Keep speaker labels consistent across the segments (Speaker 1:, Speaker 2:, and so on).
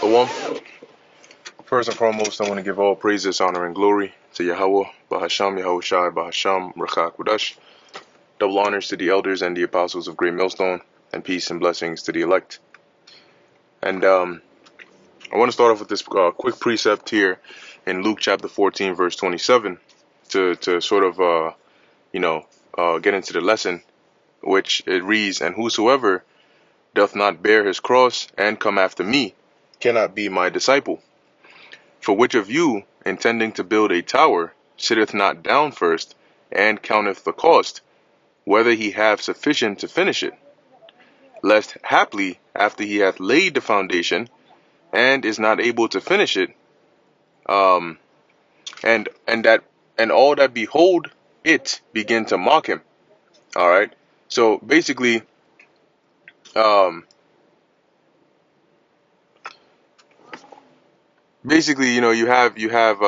Speaker 1: Shalom. First and foremost, I want to give all praises, honor, and glory to Yahweh, Bahasham, Yahushai, Bahasham, Rakak, Wadash. Double honors to the elders and the apostles of Great Millstone, and peace and blessings to the elect. And I want to start off with this quick precept here in Luke chapter 14, verse 27, to sort of, get into the lesson, which it reads, "And whosoever doth not bear his cross and come after me cannot be my disciple. For which of you, intending to build a tower, sitteth not down first, and counteth the cost, whether he have sufficient to finish it? Lest haply, after he hath laid the foundation, and is not able to finish it, and all that behold it begin to mock him." All right. So basically, you have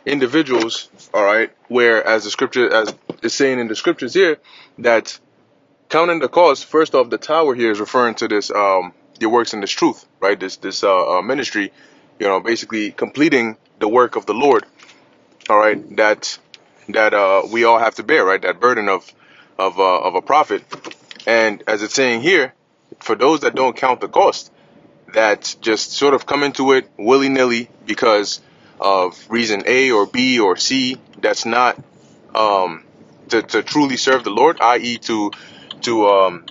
Speaker 1: individuals, all right, where as it's saying in the scriptures here, that counting the cost. First off, the tower here is referring to this your works in this truth, right? This ministry, basically completing the work of the Lord, all right, that we all have to bear, right? That burden of a prophet. And as it's saying here, for those that don't count the cost, that just sort of come into it willy-nilly because of reason A or B or C, that's not to truly serve the Lord, i.e. to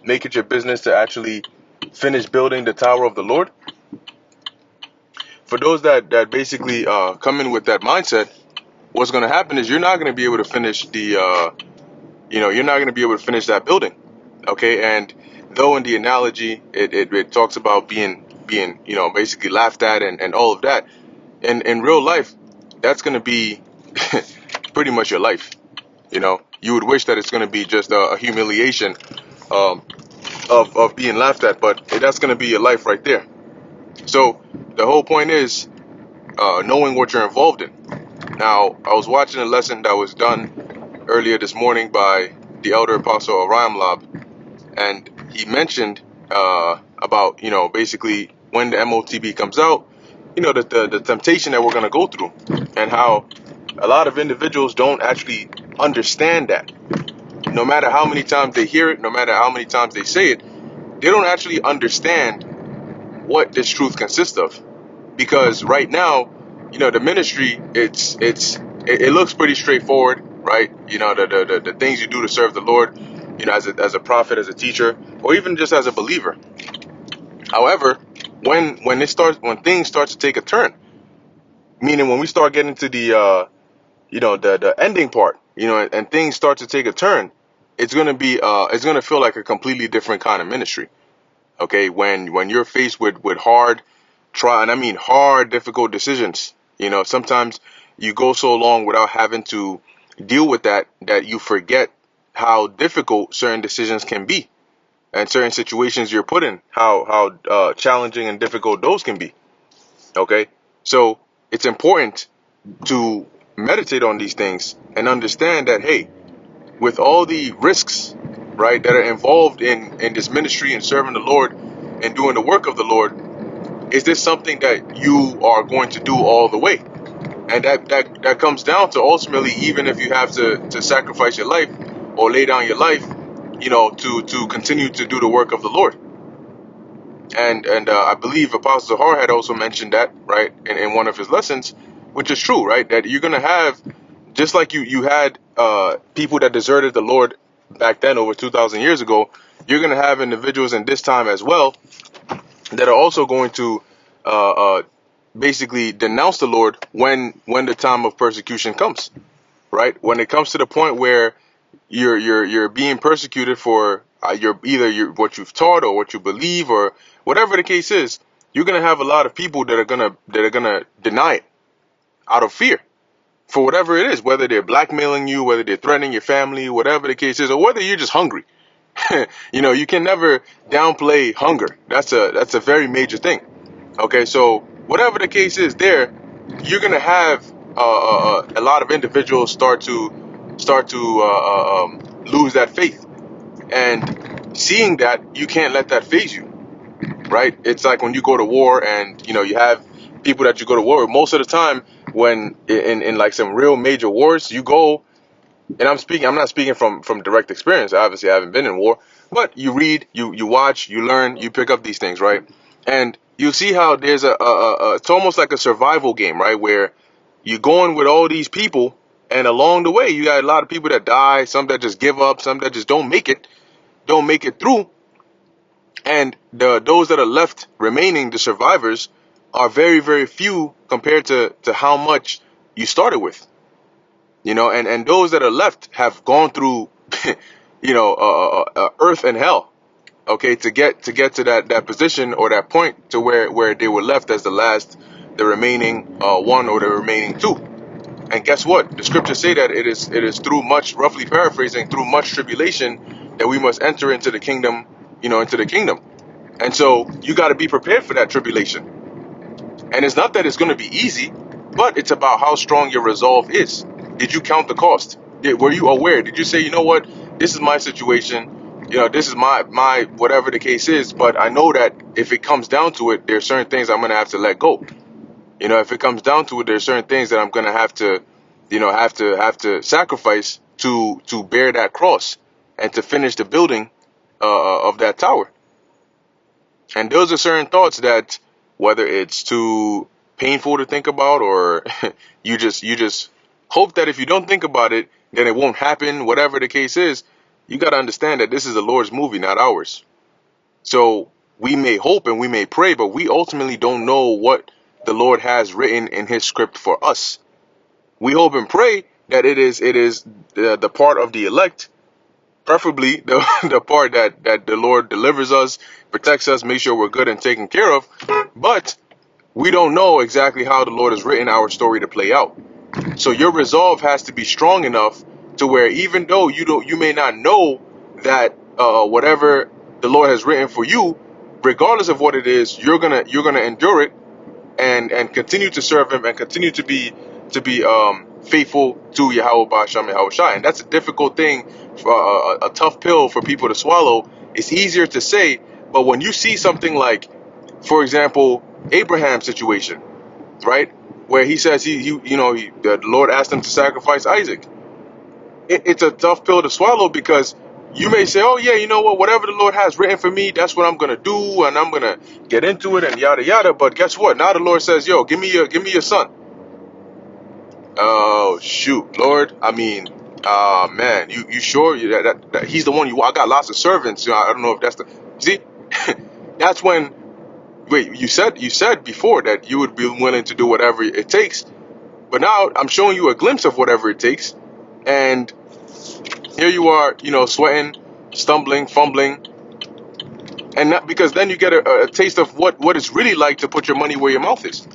Speaker 1: make it your business to actually finish building the tower of the Lord. For those that basically come in with that mindset, what's going to happen is you're not going to be able to finish you're not going to be able to finish that building. Okay. And though in the analogy, it talks about being, basically laughed at and all of that. In real life, that's going to be pretty much your life. You would wish that it's going to be just a humiliation of being laughed at, but that's going to be your life right there. So the whole point is knowing what you're involved in. Now, I was watching a lesson that was done earlier this morning by the elder apostle Oriam Lab, and he mentioned about, basically when the MOTB comes out, the temptation that we're going to go through, and how a lot of individuals don't actually understand that. No matter how many times they hear it, no matter how many times they say it, they don't actually understand what this truth consists of. Because right now, the ministry, it looks pretty straightforward, right? The things you do to serve the Lord, as a prophet, as a teacher, or even just as a believer. However, when things start to take a turn, meaning when we start getting to the ending part, and things start to take a turn, it's gonna feel like a completely different kind of ministry. Okay, when you're faced with hard, difficult decisions, sometimes you go so long without having to deal with that you forget how difficult certain decisions can be, and certain situations you're put in, how challenging and difficult those can be. Okay, so it's important to meditate on these things and understand that, hey, with all the risks, right, that are involved in this ministry and serving the Lord and doing the work of the Lord, is this something that you are going to do all the way? And that comes down to, ultimately, even if you have to sacrifice your life or lay down your life, to continue to do the work of the Lord. And I believe Apostle Zahar had also mentioned that, right, in one of his lessons, which is true, right, that you're going to have, just like you had people that deserted the Lord back then over 2,000 years ago, you're going to have individuals in this time as well that are also going to basically denounce the Lord when the time of persecution comes, right? When it comes to the point where you're being persecuted for what you've taught or what you believe or whatever the case is, you're going to have a lot of people that are gonna deny it out of fear, for whatever it is, whether they're blackmailing you, whether they're threatening your family, whatever the case is, or whether you're just hungry. You can never downplay hunger. That's a very major thing. Okay, so whatever the case is, you're gonna have a lot of individuals start to lose that faith, and seeing that, you can't let that faze you. right? It's like when you go to war and, you have people that you go to war with. Most of the time, when in like some real major wars, you go, and I'm not speaking from direct experience. Obviously, I haven't been in war, but you read, you watch, you learn, you pick up these things, right? And you see how there's it's almost like a survival game, right? Where you're going with all these people, and along the way, you got a lot of people that die, some that just give up, some that just don't make it through, and those that are left remaining, the survivors, are very, very few compared to how much you started with. And those that are left have gone through, earth and hell, okay, to get to that position or that point to where they were left as the remaining one or the remaining two. And guess what? The scriptures say that it is through much, roughly paraphrasing, through much tribulation that we must enter into the kingdom, into the kingdom. And so you got to be prepared for that tribulation. And it's not that it's going to be easy, but it's about how strong your resolve is. Did you count the cost? Were you aware? Did you say, you know what, this is my situation, this is my whatever the case is, but I know that if it comes down to it, there's certain things I'm going to have to let go. If it comes down to it, there's certain things that I'm going to have to, have to sacrifice to bear that cross and to finish the building of that tower. And those are certain thoughts that, whether it's too painful to think about, or you just hope that if you don't think about it, then it won't happen, whatever the case is, you got to understand that this is the Lord's movie, not ours. So we may hope and we may pray, but we ultimately don't know what the Lord has written in his script for us. We hope and pray that it is the part of the elect, preferably the part that the Lord delivers us, protects us, makes sure we're good and taken care of. But we don't know exactly how the Lord has written our story to play out. So your resolve has to be strong enough to where, even though you may not know that whatever the Lord has written for you, regardless of what it is, you're gonna endure it and continue to serve him and continue to be faithful to Yahweh Ba'asham Yahweh Shai. And that's a difficult thing, a tough pill for people to swallow. It's easier to say, but when you see something like, for example, Abraham's situation, right, where he says the Lord asked him to sacrifice Isaac. It's a tough pill to swallow, because you may say, oh yeah, you know what, whatever the Lord has written for me, that's what I'm gonna do, and I'm gonna get into it and yada yada. But guess what? Now the Lord says, yo, give me your son. Oh shoot, Lord. I mean, man, you sure that he's the one you want? I got lots of servants. I don't know if that's the see. That's when. Wait, you said before that you would be willing to do whatever it takes, but now I'm showing you a glimpse of whatever it takes, and here you are, sweating, stumbling, fumbling, and not because then you get a taste of what it's really like to put your money where your mouth is.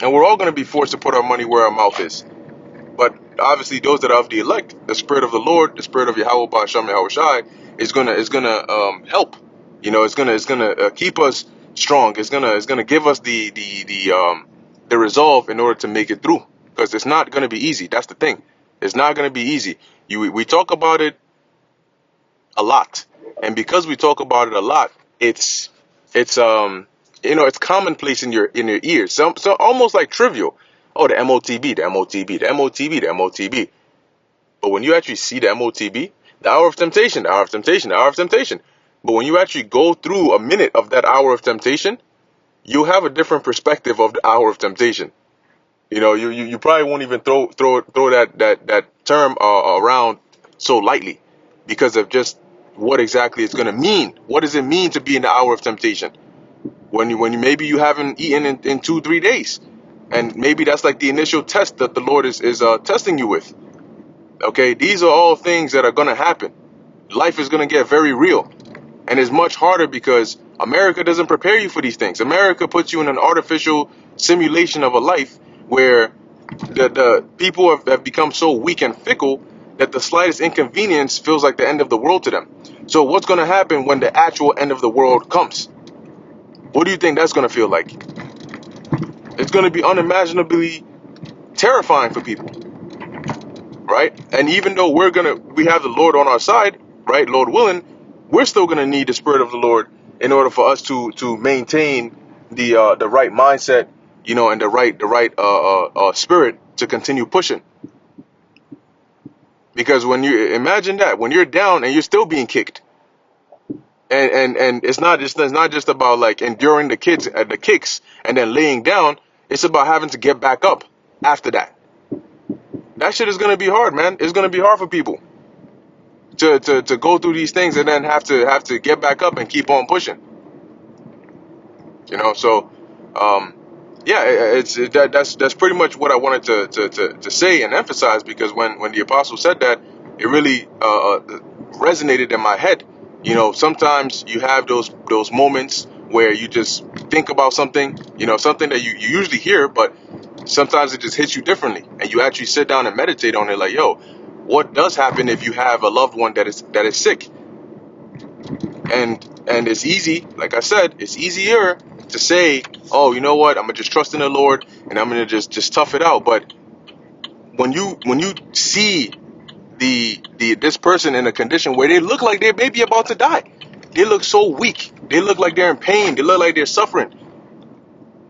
Speaker 1: And we're all going to be forced to put our money where our mouth is. But obviously, those that are of the elect, the Spirit of the Lord, the Spirit of Yahweh Ba'asham Yahweh Shai is gonna help. It's gonna keep us strong. It's gonna give us the resolve in order to make it through. Because it's not gonna be easy. That's the thing. It's not gonna be easy. We talk about it a lot, and because we talk about it a lot, it's commonplace in your ears. So almost like trivial. Oh, the MOTB, the MOTB, the MOTB, the MOTB. But when you actually see the MOTB, the hour of temptation, the hour of temptation, the hour of temptation. But when you actually go through a minute of that hour of temptation, you have a different perspective of the hour of temptation. You probably won't even throw that term around so lightly, because of just what exactly it's going to mean. What does it mean to be in the hour of temptation? When you maybe you haven't eaten in 2-3 days, and maybe that's like the initial test that the Lord is testing you with. Okay, these are all things that are going to happen. Life is going to get very real, and it's much harder because America doesn't prepare you for these things. America puts you in an artificial simulation of a life where the people have become so weak and fickle that the slightest inconvenience feels like the end of the world to them. So what's going to happen when the actual end of the world comes? What do you think that's going to feel like? It's going to be unimaginably terrifying for people, right? And even though we have the Lord on our side, right, Lord willing, we're still going to need the Spirit of the Lord in order for us to maintain the right mindset, and the right spirit to continue pushing. Because when you imagine that, when you're down and you're still being kicked, and it's not just about like enduring the kicks and then laying down. It's about having to get back up after that. That shit is gonna be hard, man. It's gonna be hard for people to go through these things and then have to get back up and keep on pushing. So yeah, that's pretty much what I wanted to say and emphasize, because when the apostle said that, it really resonated in my head. Sometimes you have those moments where you just think about something, something that you usually hear, but sometimes it just hits you differently, and you actually sit down and meditate on it, like, yo, what does happen if you have a loved one that is sick? And it's easy, like I said, it's easier to say, oh, you know what, I'm gonna just trust in the Lord and I'm gonna just tough it out. But when you see this person in a condition where they look like they may be about to die, they look so weak, they look like they're in pain, they look like they're suffering,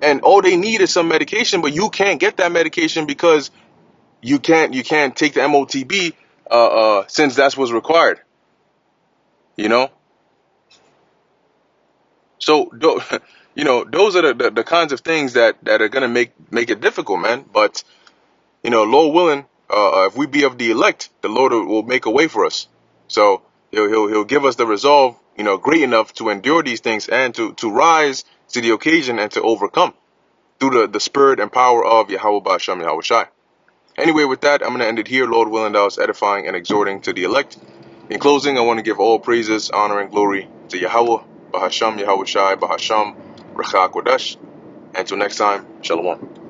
Speaker 1: and all they need is some medication, but you can't get that medication because you can't take the MOTB since that's what's required. you know So, those are the kinds of things that are gonna make it difficult, man. But Lord willing, if we be of the elect, the Lord will make a way for us. So he'll give us the resolve, great enough to endure these things and to rise to the occasion and to overcome through the spirit and power of Yahweh Ba'asham Yahweh Shai. Anyway, with that, I'm gonna end it here. Lord willing, that was edifying and exhorting to the elect. In closing, I want to give all praises, honor, and glory to Yahweh, Bahasham, Yahweh Shai, Bahasham, Recha Kodesh. Until next time, Shalom.